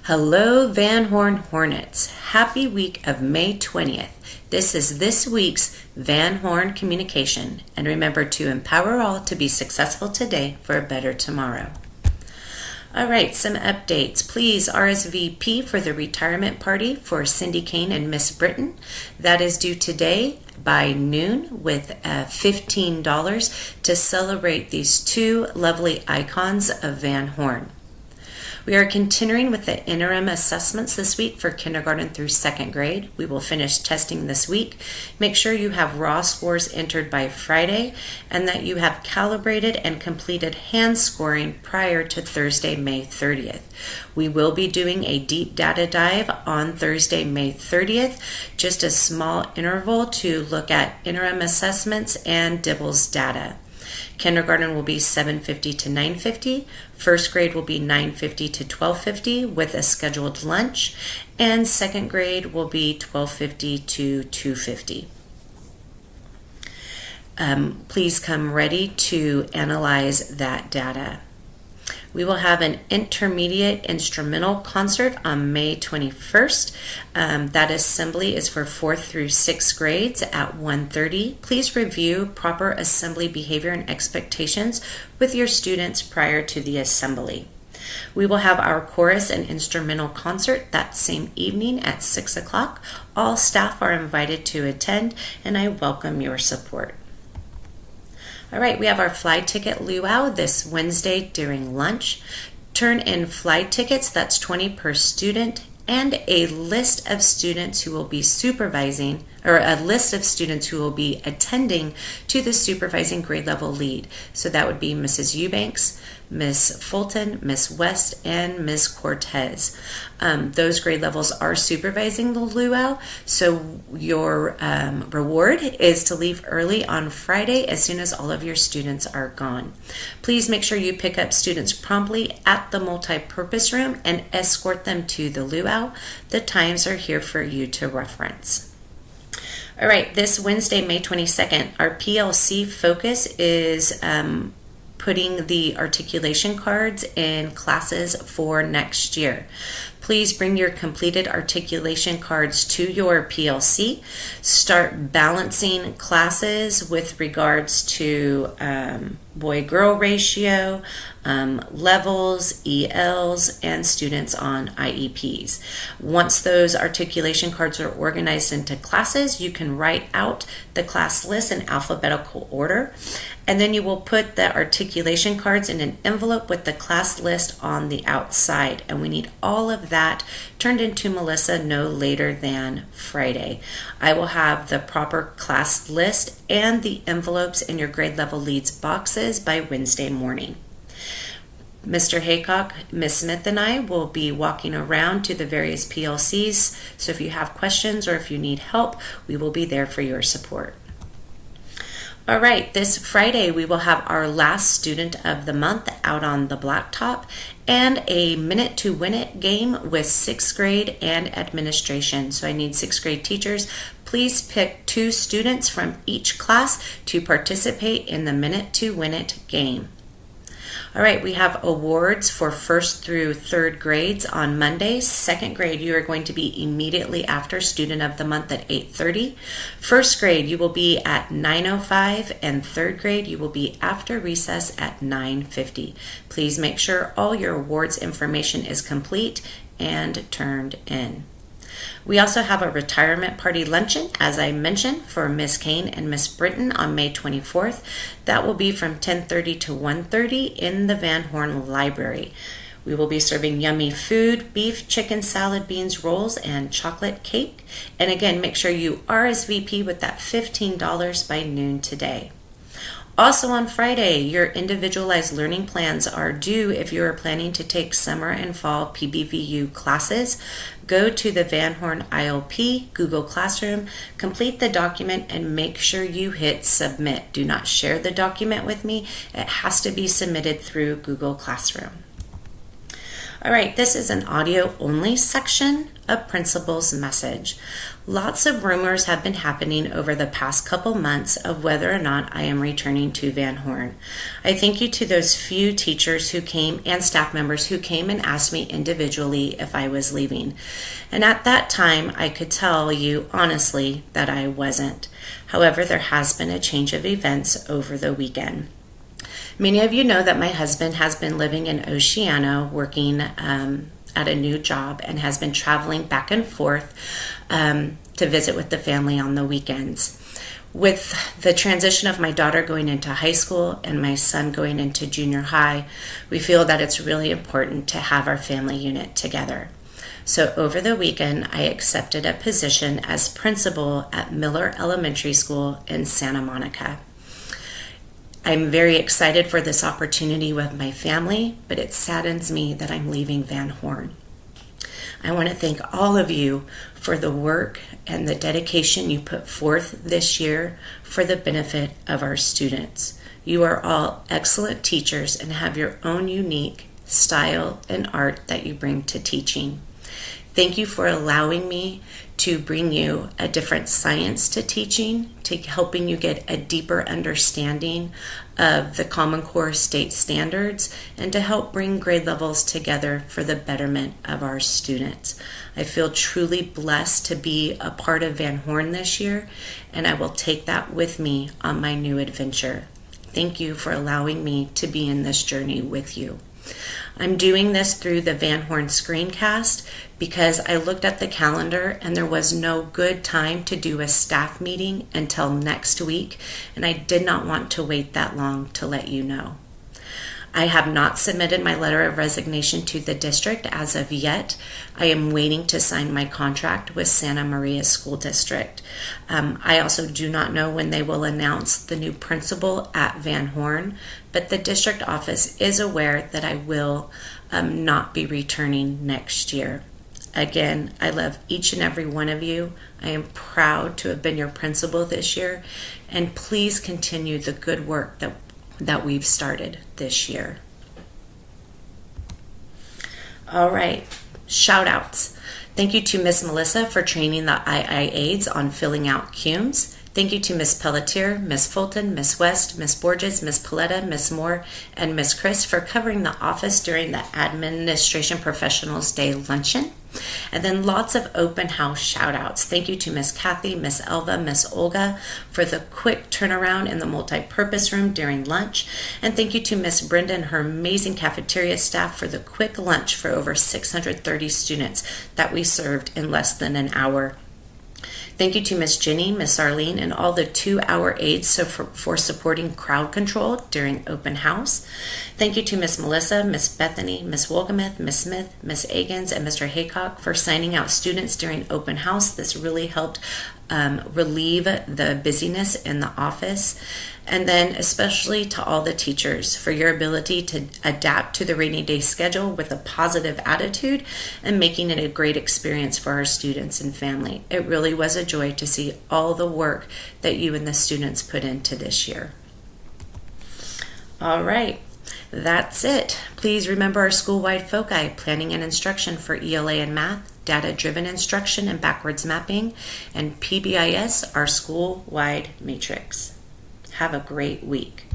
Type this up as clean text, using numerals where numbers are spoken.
Hello, Van Horn Hornets. Happy week of May 20th. This is this week's Van Horn Communication. And remember to empower all to be successful today for a better tomorrow. All right, some updates. Please RSVP for the retirement party for Cindy Kane and Miss Britton. That is due today by noon with $15 to celebrate these two lovely icons of Van Horn. We are continuing with the interim assessments this week for kindergarten through second grade. We will finish testing this week. Make sure you have raw scores entered by Friday and that you have calibrated and completed hand scoring prior to Thursday, May 30th. We will be doing a deep data dive on Thursday, May 30th, just a small interval to look at interim assessments and DIBELS data. Kindergarten will be 7:50 to 9:50. First grade will be 9:50 to 12:50 with a scheduled lunch. And second grade will be 12:50 to 2:50. Please come ready to analyze that data. We will have an intermediate instrumental concert on May 21st. That assembly is for 4th through 6th grades at 1:30. Please review proper assembly behavior and expectations with your students prior to the assembly. We will have our chorus and instrumental concert that same evening at 6 o'clock. All staff are invited to attend, and I welcome your support. All right, we have our flight ticket luau this Wednesday during lunch. Turn in flight tickets, that's 20 per student, and a list of students who will be supervising, or a list of students who will be attending to the supervising grade level lead. So that would be Mrs. Eubanks, Miss Fulton, Miss West, and Miss Cortez. Those grade levels are supervising the luau, so your reward is to leave early on Friday as soon as all of your students are gone. Please make sure you pick up students promptly at the multi-purpose room and escort them to the luau. The times are here for you to reference. All right, this Wednesday, May 22nd, our PLC focus is putting the articulation cards in classes for next year. Please bring your completed articulation cards to your PLC. Start balancing classes with regards to boy-girl ratio, levels, ELs, and students on IEPs. Once those articulation cards are organized into classes, you can write out the class list in alphabetical order, and then you will put the articulation cards in an envelope with the class list on the outside, and we need all of that turned into Melissa no later than Friday. I will have the proper class list and the envelopes in your grade level leads boxes by Wednesday morning. Mr. Haycock, Miss Smith, and I will be walking around to the various PLCs, so if you have questions or if you need help, we will be there for your support. All right, this Friday we will have our last student of the month out on the blacktop and a minute to win it game with 6th grade and administration. So I need 6th grade teachers. Please pick 2 students from each class to participate in the minute to win it game. All right, we have awards for 1st through 3rd grades on Monday. 2nd grade, you are going to be immediately after Student of the Month at 8:30. 1st grade, you will be at 9:05, and 3rd grade, you will be after recess at 9:50. Please make sure all your awards information is complete and turned in. We also have a retirement party luncheon, as I mentioned, for Miss Kane and Miss Britton on May 24th. That will be from 10:30 to 1:30 in the Van Horn Library. We will be serving yummy food, beef, chicken, salad, beans, rolls, and chocolate cake. And again, make sure you RSVP with that $15 by noon today. Also on Friday, your individualized learning plans are due if you are planning to take summer and fall PBVU classes. Go to the Van Horn ILP Google Classroom, complete the document, and make sure you hit submit. Do not share the document with me. It has to be submitted through Google Classroom. All right, this is an audio only section of Principal's message. Lots of rumors have been happening over the past couple months of whether or not I am returning to Van Horn. I thank you to those few teachers who came and staff members who came and asked me individually if I was leaving. And at that time, I could tell you honestly that I wasn't. However, there has been a change of events over the weekend. Many of you know that my husband has been living in Oceano working at a new job and has been traveling back and forth to visit with the family on the weekends. With the transition of my daughter going into high school and my son going into junior high, we feel that it's really important to have our family unit together. So over the weekend, I accepted a position as principal at Miller Elementary School in Santa Monica. I'm very excited for this opportunity with my family, but it saddens me that I'm leaving Van Horn. I want to thank all of you for the work and the dedication you put forth this year for the benefit of our students. You are all excellent teachers and have your own unique style and art that you bring to teaching. Thank you for allowing me to bring you a different science to teaching, to helping you get a deeper understanding of the Common Core state standards, and to help bring grade levels together for the betterment of our students. I feel truly blessed to be a part of Van Horn this year, and I will take that with me on my new adventure. Thank you for allowing me to be in this journey with you. I'm doing this through the Van Horn screencast because I looked at the calendar and there was no good time to do a staff meeting until next week, and I did not want to wait that long to let you know. I have not submitted my letter of resignation to the district as of yet. I am waiting to sign my contract with Santa Maria School District. I also do not know when they will announce the new principal at Van Horn, but the district office is aware that I will not be returning next year. Again, I love each and every one of you. I am proud to have been your principal this year, and please continue the good work that we've started this year. All right, shout outs. Thank you to Miss Melissa for training the II aides on filling out CUMES. Thank you to Miss Pelletier, Miss Fulton, Miss West, Miss Borges, Miss Paletta, Miss Moore, and Miss Chris for covering the office during the Administration Professionals Day luncheon. And then lots of open house shout outs. Thank you to Miss Kathy, Miss Elva, Miss Olga for the quick turnaround in the multi-purpose room during lunch. And thank you to Miss Brenda and her amazing cafeteria staff for the quick lunch for over 630 students that we served in less than an hour. Thank you to Miss Jenny, Miss Arlene, and all the 2-hour aides for supporting crowd control during open house. Thank you to Miss Melissa, Miss Bethany, Miss Wolgamuth, Miss Smith, Miss Agans, and Mr. Haycock for signing out students during open house. This really helped relieve the busyness in the office. And then especially to all the teachers for your ability to adapt to the rainy day schedule with a positive attitude and making it a great experience for our students and family. It really was a joy to see all the work that you and the students put into this year. All right. That's it. Please remember our school-wide foci, planning and instruction for ELA and math, data-driven instruction and backwards mapping, and PBIS, our school-wide matrix. Have a great week.